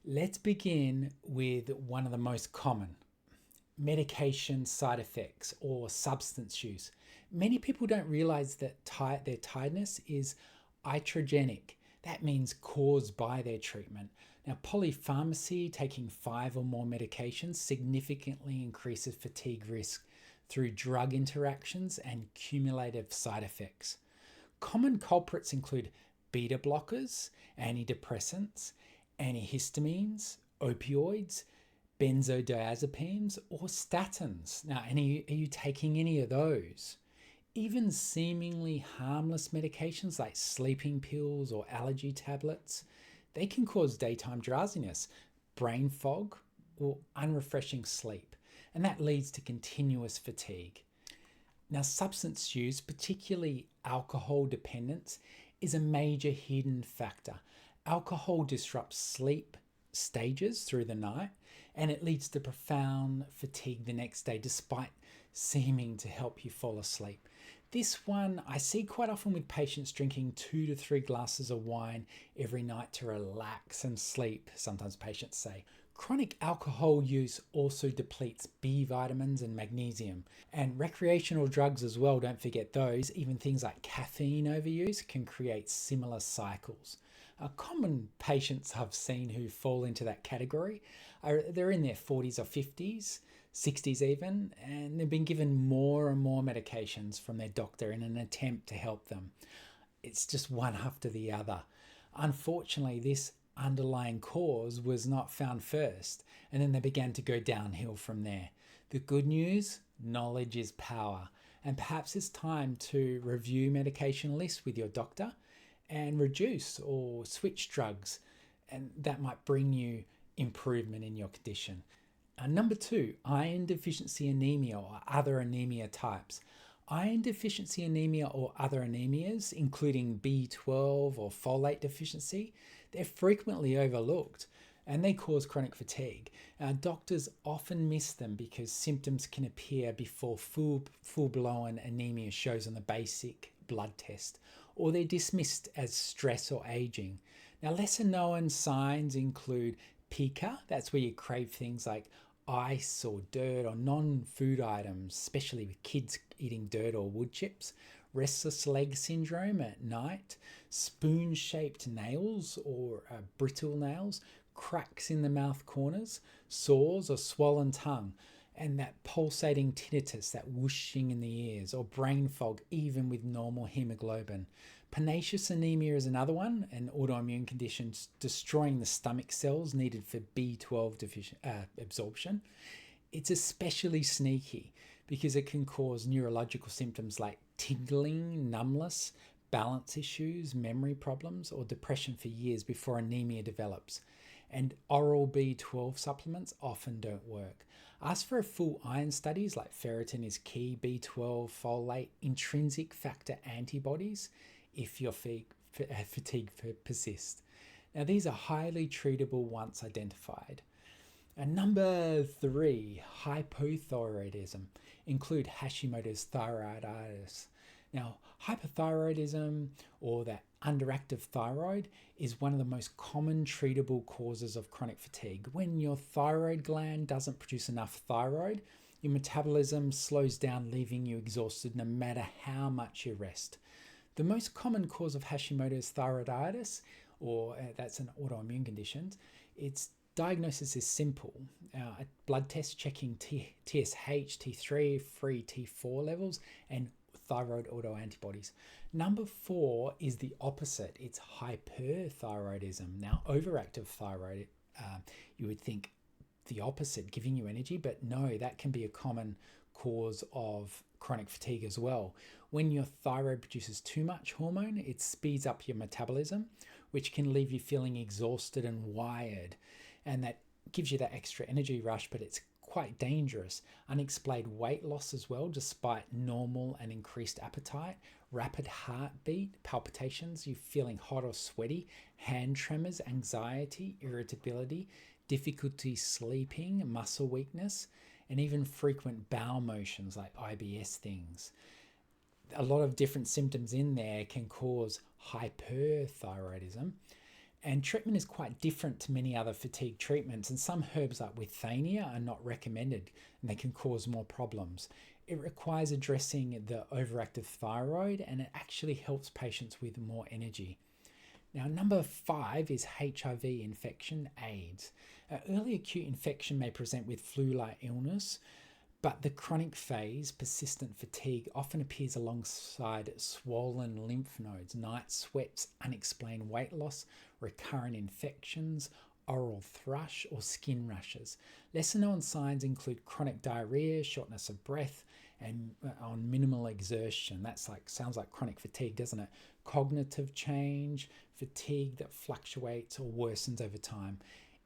Let's begin with one of the most common medication side effects or substance use. Many people don't realize that their tiredness is iatrogenic. That means caused by their treatment. Now, polypharmacy, taking 5 or more medications, significantly increases fatigue risk through drug interactions and cumulative side effects. Common culprits include beta blockers, antidepressants, antihistamines, opioids, benzodiazepines, or statins. Now, are you taking any of those? Even seemingly harmless medications like sleeping pills or allergy tablets, they can cause daytime drowsiness, brain fog, or unrefreshing sleep, and that leads to continuous fatigue. Now, substance use, particularly alcohol dependence, is a major hidden factor. Alcohol disrupts sleep stages through the night, and it leads to profound fatigue the next day, despite seeming to help you fall asleep. This one I see quite often with patients drinking 2 to 3 glasses of wine every night to relax and sleep, sometimes patients say. Chronic alcohol use also depletes B vitamins and magnesium, and recreational drugs as well, don't forget those. Even things like caffeine overuse can create similar cycles. Common patients I've seen who fall into that category they're in their 40s or 50s, 60s even, and they've been given more and more medications from their doctor in an attempt to help them. It's just one after the other. Unfortunately, this underlying cause was not found first, and then they began to go downhill from there. The good news, knowledge is power, and perhaps it's time to review medication lists with your doctor and reduce or switch drugs, and that might bring you improvement in your condition. Number 2, iron deficiency anemia or other anemia types. Iron deficiency anemia or other anemias, including B12 or folate deficiency, they're frequently overlooked and they cause chronic fatigue. Doctors often miss them because symptoms can appear before full-blown anemia shows on the basic blood test, or they're dismissed as stress or aging. Now, lesser known signs include pica, that's where you crave things like ice or dirt or non-food items, especially with kids eating dirt or wood chips, restless leg syndrome at night, spoon-shaped nails or brittle nails, cracks in the mouth corners, sores or swollen tongue, and that pulsating tinnitus, that whooshing in the ears, or brain fog even with normal hemoglobin. Pernicious anemia is another one, an autoimmune condition destroying the stomach cells needed for B12 absorption. It's especially sneaky because it can cause neurological symptoms like tingling, numbness, balance issues, memory problems, or depression for years before anemia develops. And oral B12 supplements often don't work. Ask for a full iron studies like ferritin is key, B12, folate, intrinsic factor antibodies if your fatigue persists. Now, these are highly treatable once identified. And number 3, hypothyroidism, include Hashimoto's thyroiditis. Now, hyperthyroidism or that underactive thyroid is one of the most common treatable causes of chronic fatigue. When your thyroid gland doesn't produce enough thyroid, your metabolism slows down, leaving you exhausted no matter how much you rest. The most common cause of Hashimoto's thyroiditis, or that's an autoimmune condition, its diagnosis is simple. A blood test checking TSH, T3, free T4 levels, and thyroid autoantibodies. Number 4 is the opposite. It's hyperthyroidism. Now, overactive thyroid, you would think the opposite, giving you energy, but no, that can be a common cause of chronic fatigue as well. When your thyroid produces too much hormone, it speeds up your metabolism, which can leave you feeling exhausted and wired, and that gives you that extra energy rush, but it's quite dangerous. Unexplained weight loss as well, despite normal and increased appetite, rapid heartbeat, palpitations, you feeling hot or sweaty, hand tremors, anxiety, irritability, difficulty sleeping, muscle weakness, and even frequent bowel motions like IBS things. A lot of different symptoms in there can cause hyperthyroidism. And treatment is quite different to many other fatigue treatments, and some herbs like withania are not recommended and they can cause more problems. It requires addressing the overactive thyroid, and it actually helps patients with more energy. Now, number 5 is HIV infection, AIDS. Early acute infection may present with flu-like illness, but the chronic phase, persistent fatigue, often appears alongside swollen lymph nodes, night sweats, unexplained weight loss, recurrent infections, oral thrush, or skin rashes. Lesser known signs include chronic diarrhea, shortness of breath, and on minimal exertion. Sounds like chronic fatigue, doesn't it? Cognitive change, fatigue that fluctuates or worsens over time.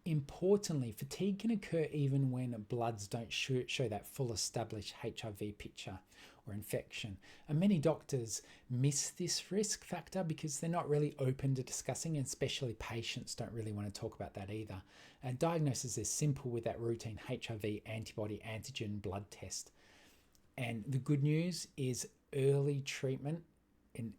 Importantly, fatigue can occur even when bloods don't show that full established HIV picture or infection. And many doctors miss this risk factor because they're not really open to discussing, and especially patients don't really want to talk about that either. And diagnosis is simple with that routine HIV antibody antigen blood test. And the good news is early treatment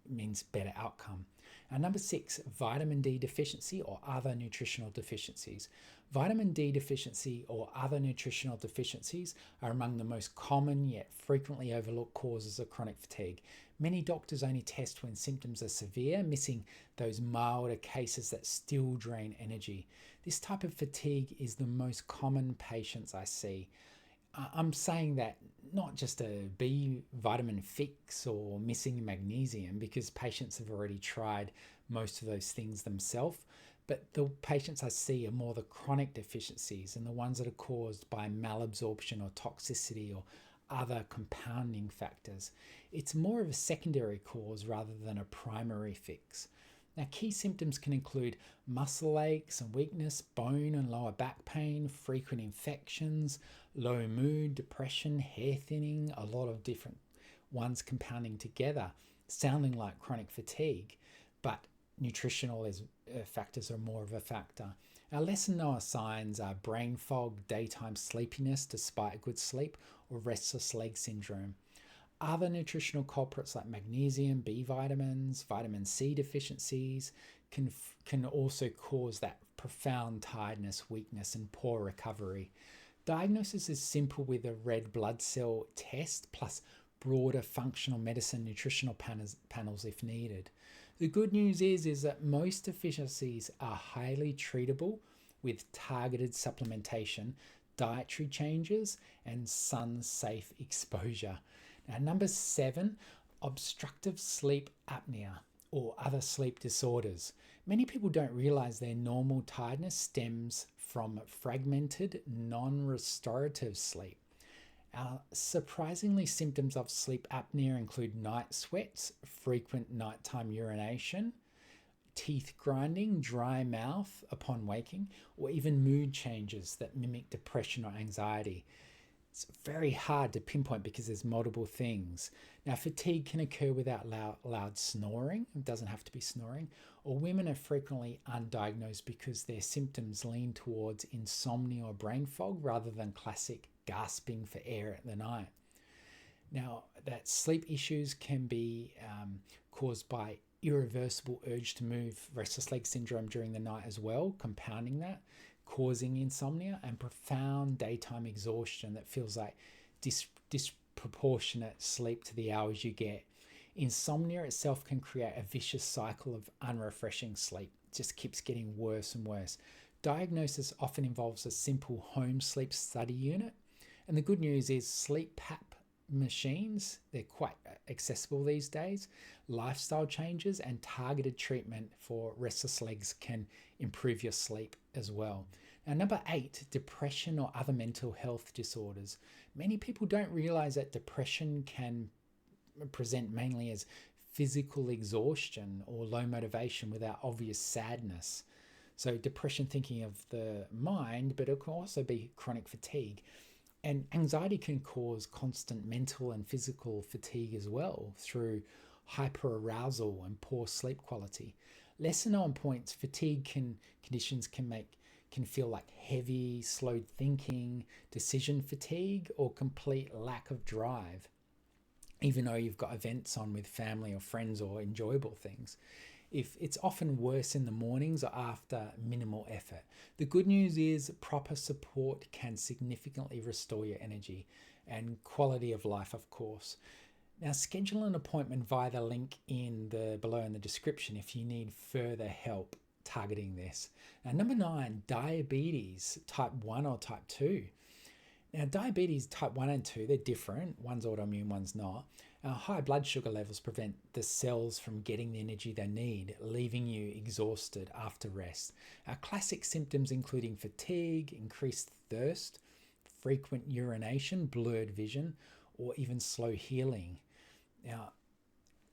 means better outcome. Now, number 6, vitamin D deficiency or other nutritional deficiencies. Vitamin D deficiency or other nutritional deficiencies are among the most common yet frequently overlooked causes of chronic fatigue. Many doctors only test when symptoms are severe, missing those milder cases that still drain energy. This type of fatigue is the most common patients I see. I'm saying that not just a B vitamin fix or missing magnesium, because patients have already tried most of those things themselves, but the patients I see are more the chronic deficiencies and the ones that are caused by malabsorption or toxicity or other compounding factors. It's more of a secondary cause rather than a primary fix. Now, key symptoms can include muscle aches and weakness, bone and lower back pain, frequent infections, low mood, depression, hair thinning, a lot of different ones compounding together, sounding like chronic fatigue, but nutritional factors are more of a factor. Our lesser known signs are brain fog, daytime sleepiness despite good sleep, or restless leg syndrome. Other nutritional culprits like magnesium, B vitamins, vitamin C deficiencies can also cause that profound tiredness, weakness, and poor recovery. Diagnosis is simple with a red blood cell test plus broader functional medicine nutritional panels if needed. The good news is that most deficiencies are highly treatable with targeted supplementation, dietary changes, and sun-safe exposure. Now, number 7, obstructive sleep apnea or other sleep disorders. Many people don't realize their normal tiredness stems from fragmented, non-restorative sleep. Surprisingly, symptoms of sleep apnea include night sweats, frequent nighttime urination, teeth grinding, dry mouth upon waking, or even mood changes that mimic depression or anxiety. It's very hard to pinpoint because there's multiple things. Now, fatigue can occur without loud snoring. It doesn't have to be snoring. Or women are frequently undiagnosed because their symptoms lean towards insomnia or brain fog rather than classic gasping for air at the night. Now, that sleep issues can be caused by irreversible urge to move, restless leg syndrome during the night as well, compounding that, causing insomnia, and profound daytime exhaustion that feels like disproportionate sleep to the hours you get. Insomnia itself can create a vicious cycle of unrefreshing sleep. It just keeps getting worse and worse. Diagnosis often involves a simple home sleep study unit. And the good news is sleep-PAP machines, they're quite accessible these days. Lifestyle changes and targeted treatment for restless legs can improve your sleep as well. Now, number 8, depression or other mental health disorders. Many people don't realize that depression can present mainly as physical exhaustion or low motivation without obvious sadness. So depression thinking of the mind, but it can also be chronic fatigue. And anxiety can cause constant mental and physical fatigue as well through hyperarousal and poor sleep quality. Lesser known points, fatigue conditions can feel like heavy, slowed thinking, decision fatigue, or complete lack of drive, even though you've got events on with family or friends or enjoyable things. if it's often worse in the mornings or after minimal effort. The good news is proper support can significantly restore your energy and quality of life, of course. Now, schedule an appointment via the link below in the description if you need further help targeting this. Now, number 9, diabetes, type 1 or type 2. Now, diabetes type 1 and 2, they're different. One's autoimmune, one's not. High blood sugar levels prevent the cells from getting the energy they need, leaving you exhausted after rest. Classic symptoms including fatigue, increased thirst, frequent urination, blurred vision, or even slow healing. Now,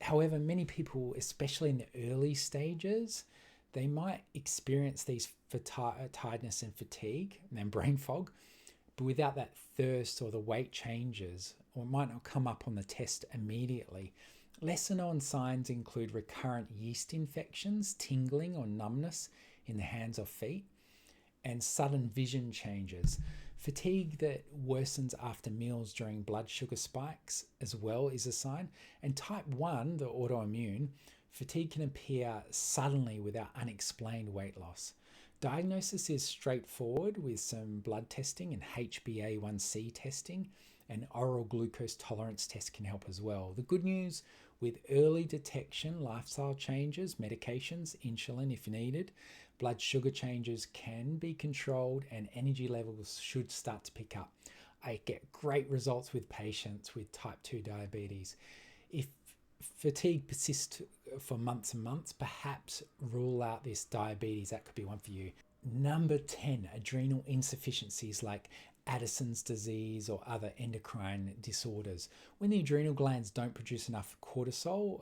however, many people, especially in the early stages, they might experience these tiredness and fatigue and brain fog, but without that thirst or the weight changes, or it might not come up on the test immediately. Lesser known signs include recurrent yeast infections, tingling or numbness in the hands or feet, and sudden vision changes. Fatigue that worsens after meals during blood sugar spikes as well is a sign. And type 1, the autoimmune, fatigue can appear suddenly without unexplained weight loss. Diagnosis is straightforward with some blood testing and HbA1c testing, and oral glucose tolerance tests can help as well. The good news, with early detection, lifestyle changes, medications, insulin if needed, blood sugar changes can be controlled and energy levels should start to pick up. I get great results with patients with type 2 diabetes. If fatigue persists for months and months, perhaps rule out this diabetes. That could be one for you. Number 10, adrenal insufficiencies like Addison's disease or other endocrine disorders. When the adrenal glands don't produce enough cortisol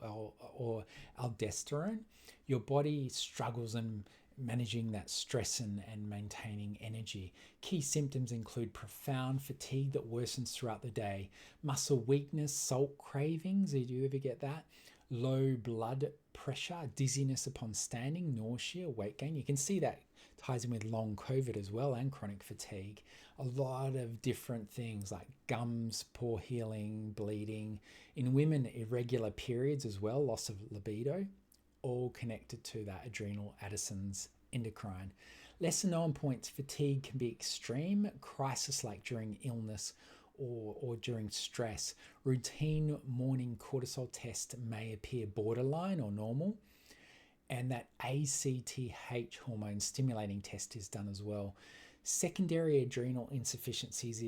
or aldosterone, your body struggles in managing that stress and maintaining energy. Key symptoms include profound fatigue that worsens throughout the day, muscle weakness, salt cravings, did you ever get that? Low blood pressure, dizziness upon standing, nausea, weight gain. You can see that ties in with long COVID as well and chronic fatigue. A lot of different things like gums, poor healing, bleeding. In women, irregular periods as well, loss of libido, all connected to that adrenal Addison's endocrine. Lesser known points, fatigue can be extreme, crisis like during illness or during stress. Routine morning cortisol test may appear borderline or normal, and that ACTH hormone stimulating test is done as well. Secondary adrenal insufficiencies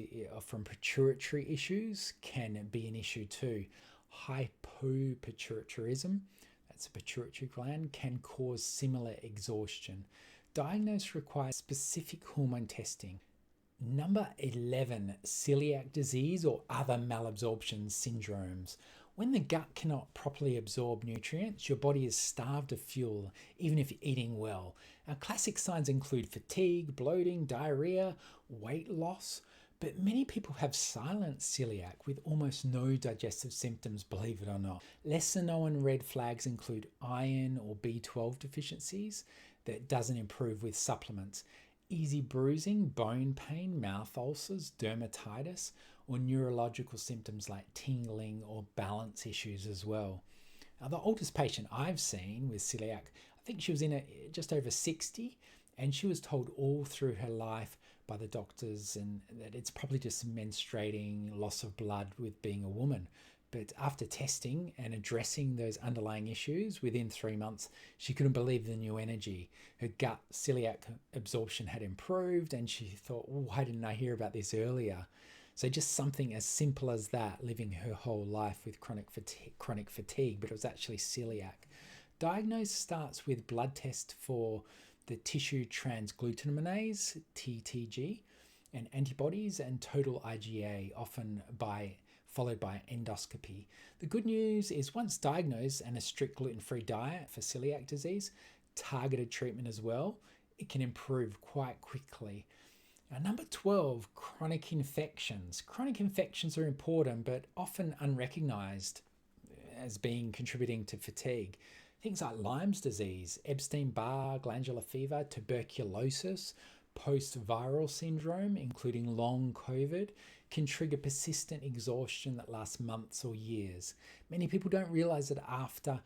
from pituitary issues can be an issue too. Hypothyroidism, that's a pituitary gland, can cause similar exhaustion. Diagnosis requires specific hormone testing. Number 11, celiac disease or other malabsorption syndromes. When the gut cannot properly absorb nutrients, your body is starved of fuel, even if you're eating well. Now, classic signs include fatigue, bloating, diarrhea, weight loss, but many people have silent celiac with almost no digestive symptoms, believe it or not. Lesser known red flags include iron or B12 deficiencies that doesn't improve with supplements, easy bruising, bone pain, mouth ulcers, dermatitis, or neurological symptoms like tingling or balance issues as well. Now, the oldest patient I've seen with celiac, I think she was just over 60, and she was told all through her life by the doctors and that it's probably just menstruating, loss of blood with being a woman. But after testing and addressing those underlying issues, within 3 months, she couldn't believe the new energy. Her gut celiac absorption had improved, and she thought, why didn't I hear about this earlier? So just something as simple as that, living her whole life with chronic fatigue, but it was actually celiac. Diagnosis starts with blood test for the tissue transglutaminase, TTG, and antibodies, and total IgA, often followed by endoscopy. The good news is once diagnosed and a strict gluten-free diet for celiac disease, targeted treatment as well, it can improve quite quickly. Now, number 12, chronic infections. Chronic infections are important, but often unrecognized as being contributing to fatigue. Things like Lyme's disease, Epstein-Barr, glandular fever, tuberculosis, post-viral syndrome, including long COVID, can trigger persistent exhaustion that lasts months or years. Many people don't realize that after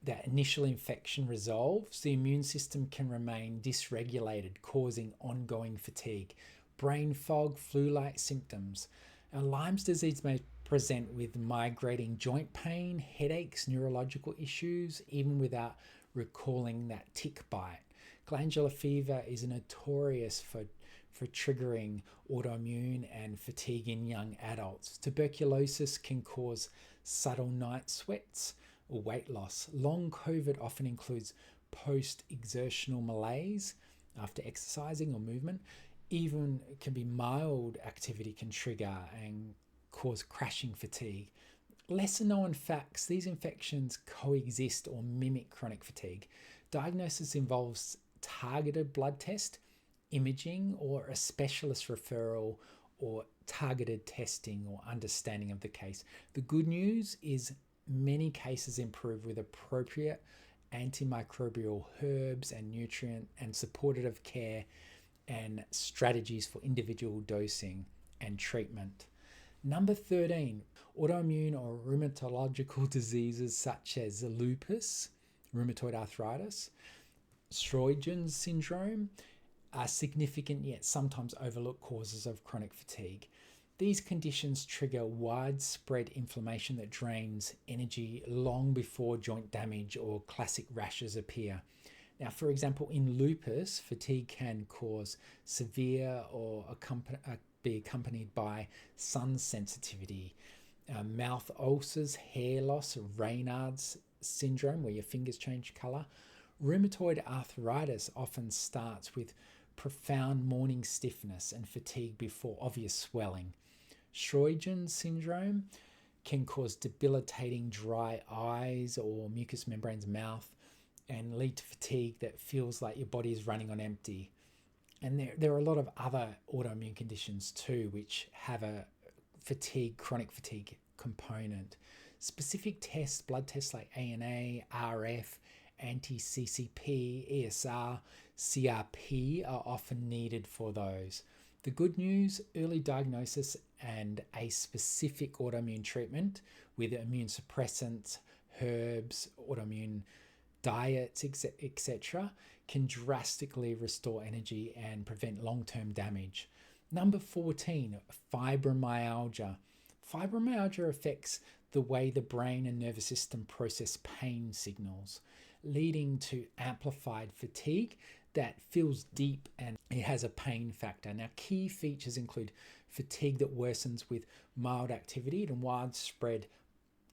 that initial infection resolves, the immune system can remain dysregulated, causing ongoing fatigue, brain fog, flu-like symptoms. Now, Lyme's disease may present with migrating joint pain, headaches, neurological issues, even without recalling that tick bite. Glandular fever is notorious for triggering autoimmune and fatigue in young adults. Tuberculosis can cause subtle night sweats or weight loss. Long COVID often includes post-exertional malaise after exercising or movement. Even can be mild activity can trigger and cause crashing fatigue. Lesser known facts, these infections coexist or mimic chronic fatigue. Diagnosis involves targeted blood test, imaging, or a specialist referral or targeted testing or understanding of the case. The good news is many cases improve with appropriate antimicrobial herbs and nutrient and supportive care and strategies for individual dosing and treatment. Number 13, autoimmune or rheumatological diseases such as lupus, rheumatoid arthritis, Sjögren's syndrome are significant yet sometimes overlooked causes of chronic fatigue. These conditions trigger widespread inflammation that drains energy long before joint damage or classic rashes appear. Now, for example, in lupus, fatigue can cause severe or be accompanied by sun sensitivity, mouth ulcers, hair loss, Raynaud's syndrome, where your fingers change color. Rheumatoid arthritis often starts with profound morning stiffness and fatigue before obvious swelling. Sjögren's syndrome can cause debilitating dry eyes or mucous membranes mouth and lead to fatigue that feels like your body is running on empty. And there are a lot of other autoimmune conditions too, which have a chronic fatigue component. Specific tests, blood tests like ANA, RF, anti-CCP, ESR, CRP are often needed for those. The good news, early diagnosis and a specific autoimmune treatment with immune suppressants, herbs, autoimmune diets, etc., can drastically restore energy and prevent long-term damage. Number 14, fibromyalgia. Fibromyalgia affects the way the brain and nervous system process pain signals, leading to amplified fatigue that feels deep and it has a pain factor. Now, key features include fatigue that worsens with mild activity and widespread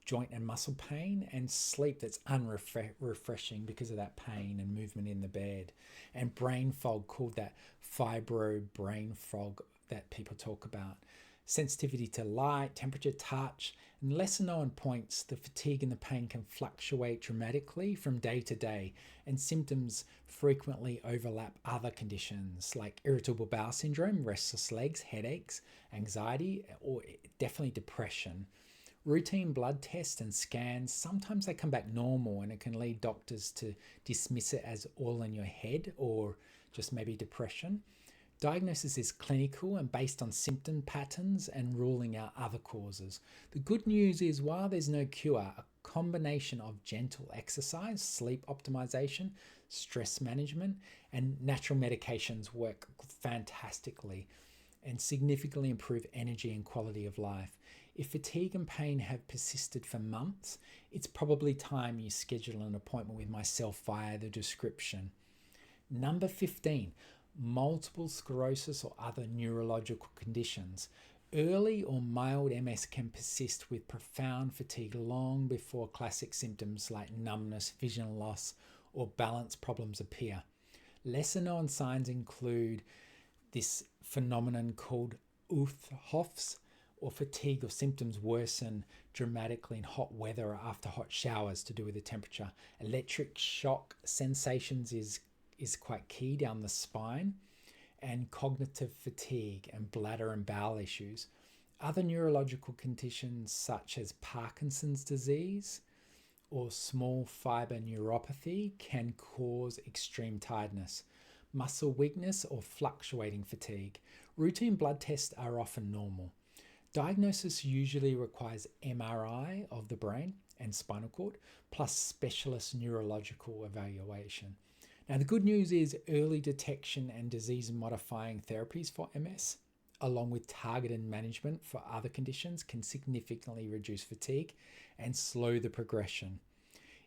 joint and muscle pain, and sleep that's unrefreshing because of that pain and movement in the bed, and brain fog, called that fibro brain fog that people talk about. Sensitivity to light, temperature, touch, and lesser known points, the fatigue and the pain can fluctuate dramatically from day to day, and symptoms frequently overlap other conditions like irritable bowel syndrome, restless legs, headaches, anxiety, or definitely depression. Routine blood tests and scans, sometimes they come back normal, and it can lead doctors to dismiss it as all in your head or just maybe depression. Diagnosis is clinical and based on symptom patterns and ruling out other causes. The good news is, while there's no cure, a combination of gentle exercise, sleep optimization, stress management, and natural medications work fantastically and significantly improve energy and quality of life. If fatigue and pain have persisted for months, it's probably time you schedule an appointment with myself via the description. Number 15, multiple sclerosis or other neurological conditions. Early or mild MS can persist with profound fatigue long before classic symptoms like numbness, vision loss, or balance problems appear. Lesser known signs include this phenomenon called Uthhoff's, or fatigue or symptoms worsen dramatically in hot weather or after hot showers to do with the temperature. Electric shock sensations is quite key down the spine, and cognitive fatigue and bladder and bowel issues. Other neurological conditions such as Parkinson's disease or small fiber neuropathy can cause extreme tiredness, muscle weakness, or fluctuating fatigue. Routine blood tests are often normal. Diagnosis usually requires MRI of the brain and spinal cord, plus specialist neurological evaluation. Now, the good news is early detection and disease-modifying therapies for MS, along with targeted management for other conditions, can significantly reduce fatigue and slow the progression.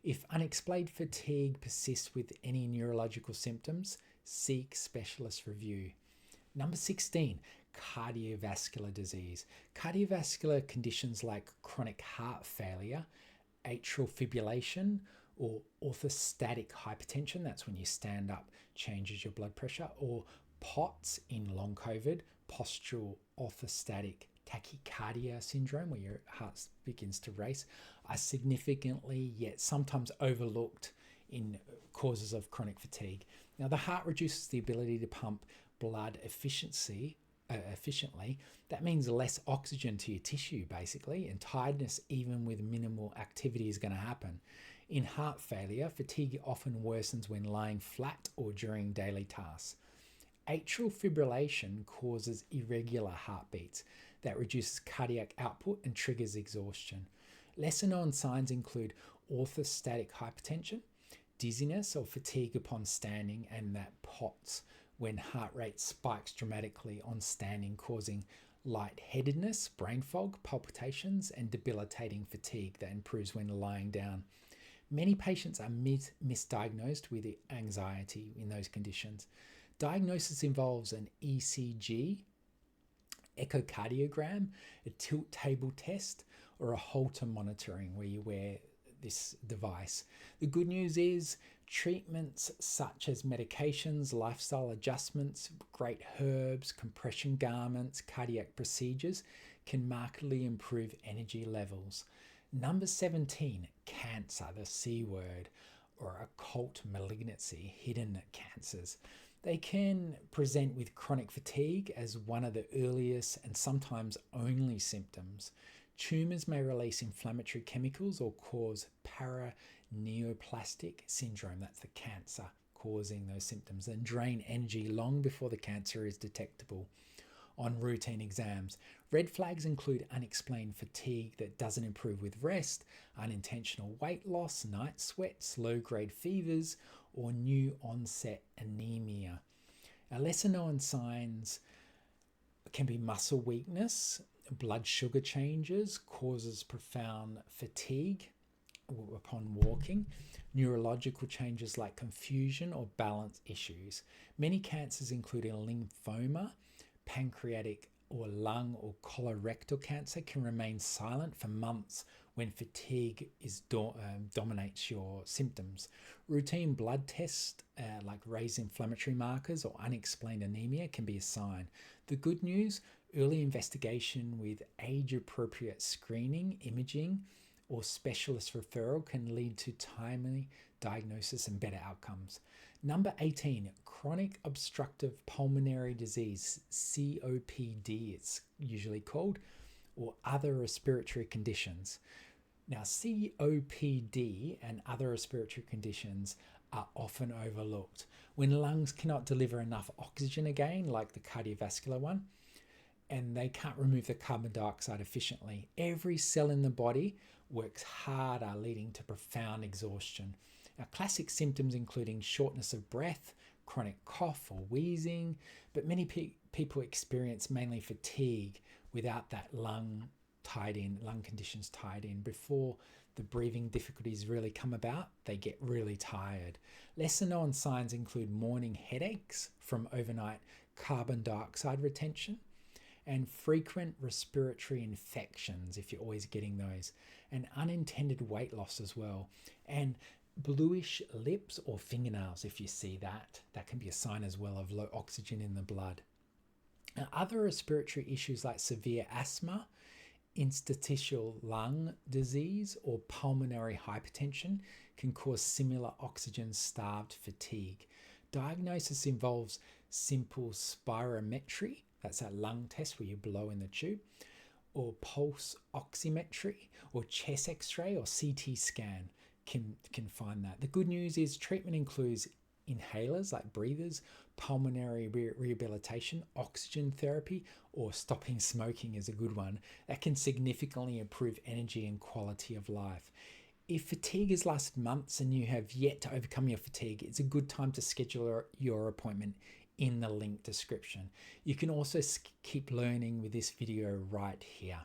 If unexplained fatigue persists with any neurological symptoms, seek specialist review. Number 16, cardiovascular disease. Cardiovascular conditions like chronic heart failure, atrial fibrillation, or orthostatic hypertension, that's when you stand up, changes your blood pressure, or POTS in long COVID, postural orthostatic tachycardia syndrome, where your heart begins to race, are significantly yet sometimes overlooked in causes of chronic fatigue. Now, the heart reduces the ability to pump blood efficiently. That means less oxygen to your tissue, basically, and tiredness, even with minimal activity, is going to happen. In heart failure, fatigue often worsens when lying flat or during daily tasks. Atrial fibrillation causes irregular heartbeats that reduces cardiac output and triggers exhaustion. Lesser known signs include orthostatic hypertension, dizziness or fatigue upon standing, and that POTS, when heart rate spikes dramatically on standing, causing lightheadedness, brain fog, palpitations, and debilitating fatigue that improves when lying down. Many patients are misdiagnosed with anxiety in those conditions. Diagnosis involves an ECG, echocardiogram, a tilt table test, or a Holter monitoring where you wear this device. The good news is treatments such as medications, lifestyle adjustments, great herbs, compression garments, cardiac procedures can markedly improve energy levels. Number 17, cancer, the C word, or occult malignancy, hidden cancers. They can present with chronic fatigue as one of the earliest and sometimes only symptoms. Tumors may release inflammatory chemicals or cause paraneoplastic syndrome, that's the cancer causing those symptoms, and drain energy long before the cancer is detectable on routine exams. Red flags include unexplained fatigue that doesn't improve with rest, unintentional weight loss, night sweats, low-grade fevers, or new onset anemia. Now, lesser known signs can be muscle weakness, blood sugar changes, causes profound fatigue upon walking, neurological changes like confusion or balance issues. Many cancers, including lymphoma, pancreatic or lung or colorectal cancer, can remain silent for months when fatigue dominates your symptoms. Routine blood tests like raised inflammatory markers or unexplained anemia can be a sign. The good news, early investigation with age-appropriate screening, imaging, or specialist referral can lead to timely diagnosis and better outcomes. Number 18, chronic obstructive pulmonary disease, COPD it's usually called, or other respiratory conditions. Now, COPD and other respiratory conditions are often overlooked. When lungs cannot deliver enough oxygen again, like the cardiovascular one, and they can't remove the carbon dioxide efficiently, every cell in the body works harder, leading to profound exhaustion. Now, classic symptoms including shortness of breath, chronic cough or wheezing, but many people experience mainly fatigue without that lung conditions tied in. Before the breathing difficulties really come about, they get really tired. Lesser known signs include morning headaches from overnight carbon dioxide retention, and frequent respiratory infections, if you're always getting those, and unintended weight loss as well, and bluish lips or fingernails. If you see that can be a sign as well of low oxygen in the blood. Now, other respiratory issues like severe asthma, interstitial lung disease, or pulmonary hypertension can cause similar oxygen-starved fatigue. Diagnosis involves simple spirometry, that's that lung test where you blow in the tube, or pulse oximetry, or chest x-ray or CT scan can find that. The good news is treatment includes inhalers like breathers, pulmonary rehabilitation, oxygen therapy, or stopping smoking is a good one that can significantly improve energy and quality of life. If fatigue has lasted months and you have yet to overcome your fatigue, it's a good time to schedule your appointment in the link description. You can also keep learning with this video right here.